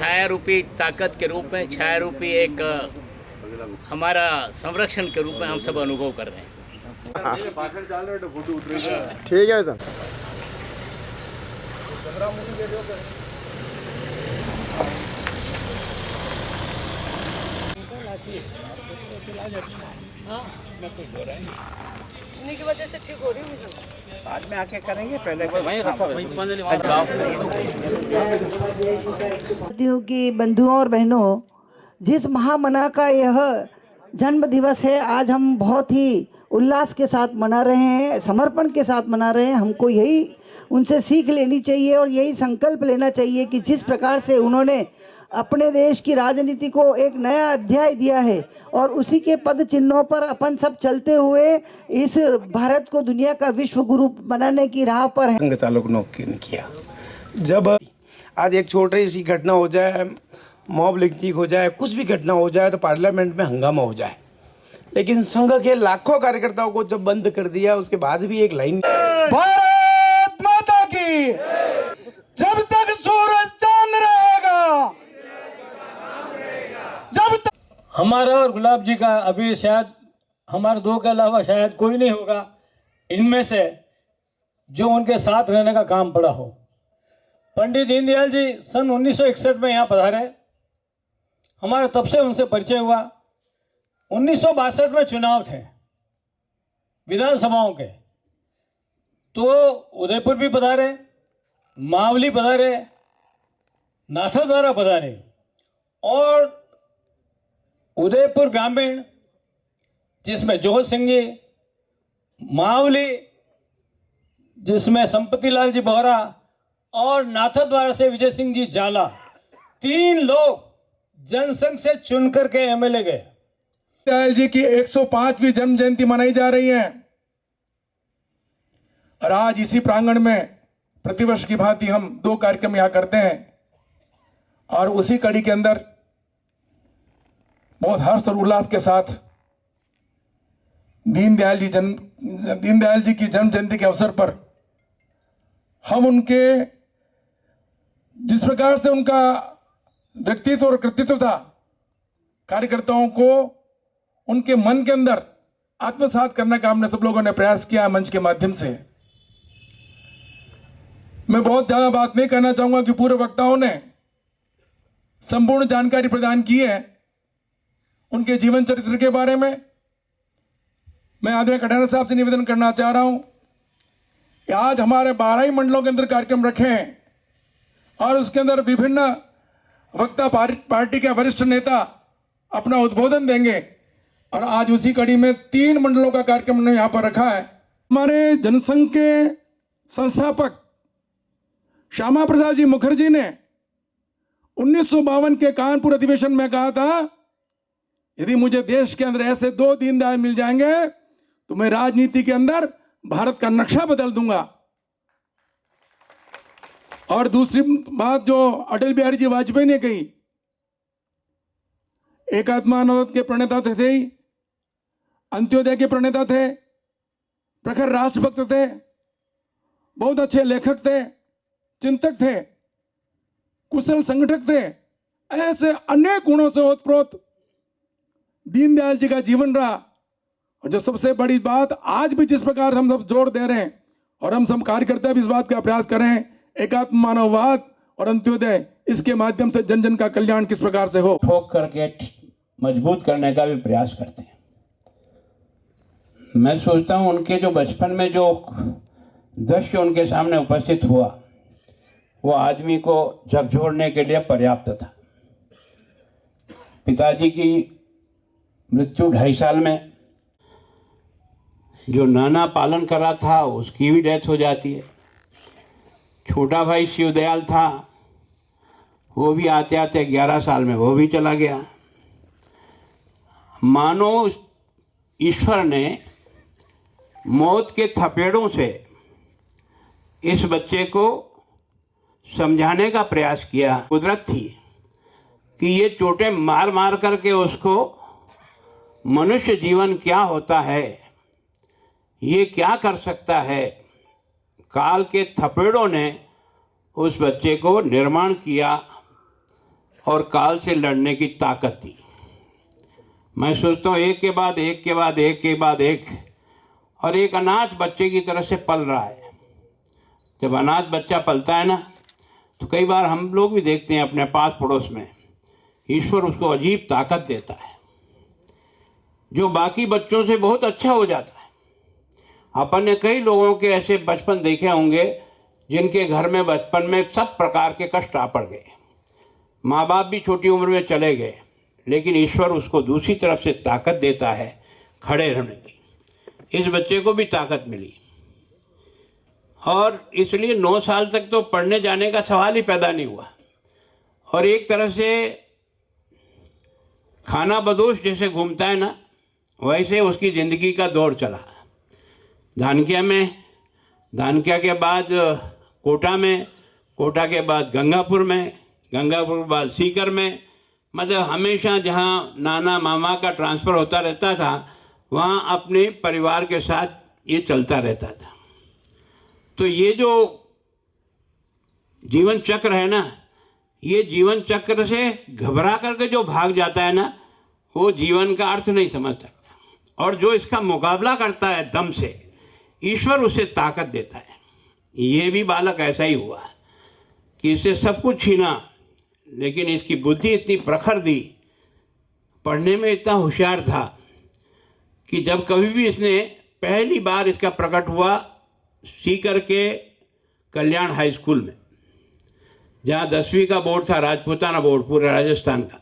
छाया रूपी ताकत के रूप में, छाया रूपी एक हमारा संरक्षण के रूप में हम सब अनुभव कर रहे हैं। ठीक है सर। इन्हीं की वजह से ठीक हो रही हूँ। बाद में आके करेंगे, पहले कि बंधुओं और बहनों, जिस महामना का यह जन्म दिवस है, आज हम बहुत ही उल्लास के साथ मना रहे हैं, समर्पण के साथ मना रहे हैं। हमको यही उनसे सीख लेनी चाहिए और यही संकल्प लेना चाहिए कि जिस प्रकार से उन्होंने अपने देश की राजनीति को एक नया अध्याय दिया है और उसी के पद चिन्हों पर अपन सब चलते हुए इस भारत को दुनिया का विश्व गुरु बनाने की राह पर है। संघ चालक ने किया। जब आज एक छोटी सी घटना हो जाए, मॉब लिंचिंग हो जाए, कुछ भी घटना हो जाए तो पार्लियामेंट में हंगामा हो जाए, लेकिन संघ के लाखों कार्यकर्ताओं को जब बंद कर दिया उसके बाद भी एक लाइन, भारत माता की, जब तक सूरज चांद रहेगा, जब तक। हमारा और गुलाब जी का अभी शायद हमारे दो के अलावा शायद कोई नहीं होगा इनमें से जो उनके साथ रहने का काम पड़ा हो। पंडित दीनदयाल जी सन 1961 में यहाँ पधारे, हमारा तब से उनसे परिचय हुआ। 1962 में चुनाव थे विधानसभाओं के, तो उदयपुर भी पधारे, मावली पधारे, नाथद्वारा पधारे और उदयपुर ग्रामीण जिसमें जोहर सिंह जी, मावली जिसमें संपति लाल जी बोहरा और नाथद्वारा से विजय सिंह जी जाला, 3 लोग जनसंघ से चुन करके एमएलए गए। दीनदयाल जी की 105वीं जन्म जयंती मनाई जा रही है और आज इसी प्रांगण में प्रतिवर्ष की भांति हम 2 कार्यक्रम यहाँ करते हैं और उसी कड़ी के अंदर बहुत हर्ष और उल्लास के साथ दीनदयाल जी की जन्म जयंती के अवसर पर हम उनके जिस प्रकार से उनका व्यक्तित्व और कृतित्व था, कार्यकर्ताओं को उनके मन के अंदर आत्मसात करने का हमने सब लोगों ने प्रयास किया मंच के माध्यम से। मैं बहुत ज़्यादा बात नहीं करना चाहूँगा कि पूर्व वक्ताओं ने संपूर्ण जानकारी प्रदान की है उनके जीवन चरित्र के बारे में। मैं आदरणीय कटारिया साहब से निवेदन करना चाह रहा हूँ कि आज हमारे 12 ही मंडलों के अंदर कार्यक्रम रखे हैं और उसके अंदर विभिन्न वक्ता पार्टी के वरिष्ठ नेता अपना उद्बोधन देंगे और आज उसी कड़ी में 3 मंडलों का कार्यक्रम हमने यहाँ पर रखा है। हमारे जनसंघ के संस्थापक श्यामा प्रसाद जी मुखर्जी ने 1952 के कानपुर अधिवेशन में कहा था, यदि मुझे देश के अंदर ऐसे 2 दीनदयाल मिल जाएंगे तो मैं राजनीति के अंदर भारत का नक्शा बदल दूंगा। और दूसरी बात जो अटल बिहारी जी वाजपेयी ने कही, एकात्मानवद के प्रणेता थे ही, अंत्योदय के प्रणेता थे, प्रखर राष्ट्रभक्त थे, बहुत अच्छे लेखक थे, चिंतक थे, कुशल संगठक थे। ऐसे अनेक गुणों से ओतप्रोत दीनदयाल जी का जीवन रहा। और जो सबसे बड़ी बात, आज भी जिस प्रकार हम सब जोर दे रहे हैं और हम सब कार्यकर्ता भी इस बात का प्रयास कर रहे हैं, एकात्म मानववाद और अंत्योदय, इसके माध्यम से जन जन का कल्याण किस प्रकार से हो, ठोक करके मजबूत करने का भी प्रयास करते हैं। मैं सोचता हूँ उनके जो बचपन में जो दृश्य उनके सामने उपस्थित हुआ वो आदमी को झकझोरने के लिए पर्याप्त था। पिताजी की मृत्यु 2.5 साल में, जो नाना पालन कर रहा था उसकी भी डेथ हो जाती है। छोटा भाई शिवदयाल था, वो भी आते आते 11 साल में वो भी चला गया। मानो ईश्वर ने मौत के थपेड़ों से इस बच्चे को समझाने का प्रयास किया। कुदरत थी कि ये चोटें मार मार करके उसको मनुष्य जीवन क्या होता है, ये क्या कर सकता है, काल के थपेड़ों ने उस बच्चे को निर्माण किया और काल से लड़ने की ताकत दी। मैं सोचता हूँ एक के बाद एक के बाद एक के बाद एक, और एक अनाथ बच्चे की तरह से पल रहा है। जब अनाथ बच्चा पलता है ना, तो कई बार हम लोग भी देखते हैं अपने पास पड़ोस में, ईश्वर उसको अजीब ताकत देता है जो बाकी बच्चों से बहुत अच्छा हो जाता है। अपन ने कई लोगों के ऐसे बचपन देखे होंगे जिनके घर में बचपन में सब प्रकार के कष्ट आ पड़ गए, माँ बाप भी छोटी उम्र में चले गए, लेकिन ईश्वर उसको दूसरी तरफ से ताकत देता है खड़े रहने की। इस बच्चे को भी ताकत मिली, और इसलिए 9 साल तक तो पढ़ने जाने का सवाल ही पैदा नहीं हुआ। और एक तरह से खाना बदोश जैसे घूमता है ना, वैसे उसकी ज़िंदगी का दौर चला। धानक्या में, धानक्या के बाद कोटा में, कोटा के बाद गंगापुर में, गंगापुर के बाद सीकर में, मतलब हमेशा जहाँ नाना मामा का ट्रांसफ़र होता रहता था वहाँ अपने परिवार के साथ ये चलता रहता था। तो ये जो जीवन चक्र है ना, ये जीवन चक्र से घबरा करके जो भाग जाता है ना, वो जीवन का अर्थ नहीं समझ सकता। और जो इसका मुकाबला करता है दम से, ईश्वर उसे ताकत देता है। ये भी बालक ऐसा ही हुआ कि इससे सब कुछ छीना, लेकिन इसकी बुद्धि इतनी प्रखर दी, पढ़ने में इतना होशियार था कि जब कभी भी इसने, पहली बार इसका प्रकट हुआ सीकर के कल्याण हाई स्कूल में, जहाँ 10वीं का बोर्ड था, राजपूताना बोर्ड पूरे राजस्थान का।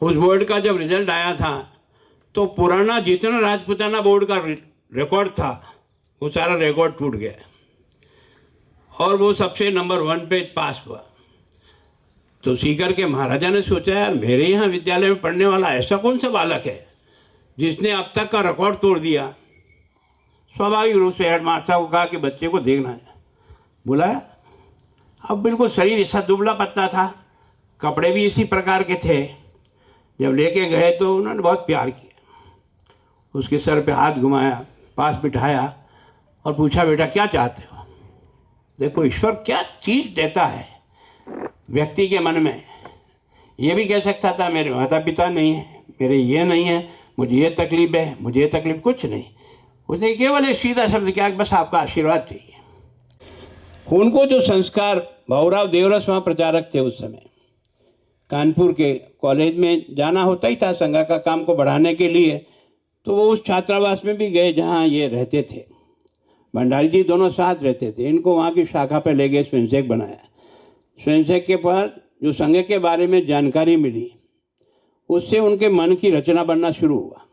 उस बोर्ड का जब रिजल्ट आया था तो पुराना जितना राजपूताना बोर्ड का रिकॉर्ड था वो सारा रिकॉर्ड टूट गया, और वो सबसे नंबर 1 पे पास हुआ। तो सीकर के महाराजा ने सोचा, यार मेरे यहाँ विद्यालय में पढ़ने वाला ऐसा कौन सा बालक है जिसने अब तक का रिकॉर्ड तोड़ दिया। स्वाभाविक रूप से हेडमास्टर को कहा कि बच्चे को देखना है। बुलाया। अब बिल्कुल शरीर ऐसा दुबला पतला था, कपड़े भी इसी प्रकार के थे। जब लेके गए तो उन्होंने बहुत प्यार किया, उसके सर पे हाथ घुमाया, पास बिठाया और पूछा, बेटा क्या चाहते हो। देखो ईश्वर क्या चीज़ देता है व्यक्ति के मन में। ये भी कह सकता था मेरे माता पिता नहीं है, मेरे ये नहीं है, मुझे ये तकलीफ है, मुझे ये तकलीफ, कुछ नहीं। उसने केवल एक सीधा शब्द किया, बस आपका आशीर्वाद चाहिए। उनको जो संस्कार, भाऊराव देवरस वहाँ प्रचारक थे उस समय, कानपुर के कॉलेज में जाना होता ही था संघ का काम को बढ़ाने के लिए, तो वो उस छात्रावास में भी गए जहाँ ये रहते थे। भंडारी जी दोनों साथ रहते थे। इनको वहाँ की शाखा पे ले गए, स्वयंसेवक बनाया। स्वयंसेवक के पर जो संघ के बारे में जानकारी मिली, उससे उनके मन की रचना बनना शुरू हुआ।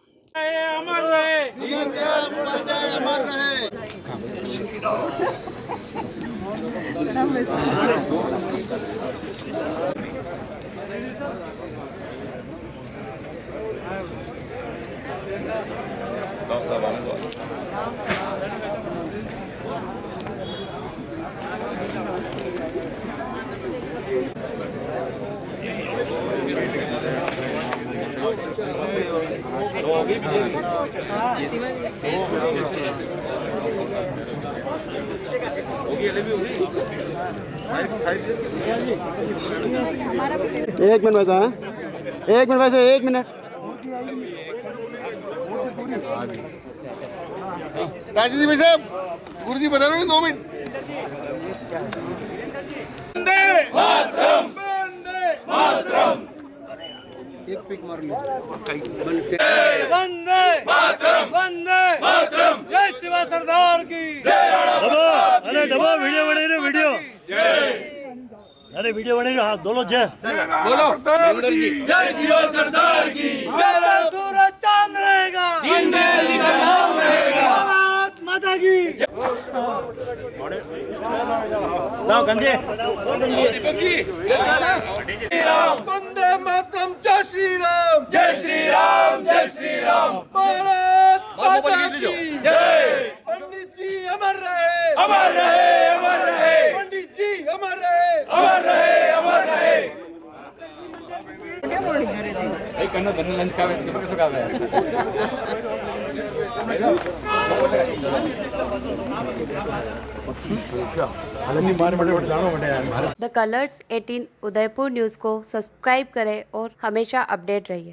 एक मिनट वैसा है, एक मिनट वैसे, एक मिनट। राजीव जी भाई साहब, गुरु जी बता रहे हैं 2 मिनट। वंदे मातरम, वंदे मातरम। एक पिक मार लो। वंदे मातरम, वंदे मातरम। जय शिवा सरदार की जय। अरे दबा वीडियो बने रे, वीडियो। अरे वीडियो बनेगा, हाँ दोनों जय बोलो। जय शिवा सरदार की जय। सूरज चांद रहेगा, जिंदगी का नाम रहेगा, भारत माता की। लाओ गंजे। वंदे मातरम, जय श्री राम, जय श्री राम, जय श्री राम। भारत माता की जय। पंडित जी अमर रहे, अमर रहे, अमर रहे। पंडित जी अमर रहे, अमर रहे, अमर रहे। द कलर्स 18 उदयपुर न्यूज़ को सब्सक्राइब करें और हमेशा अपडेट रहिए।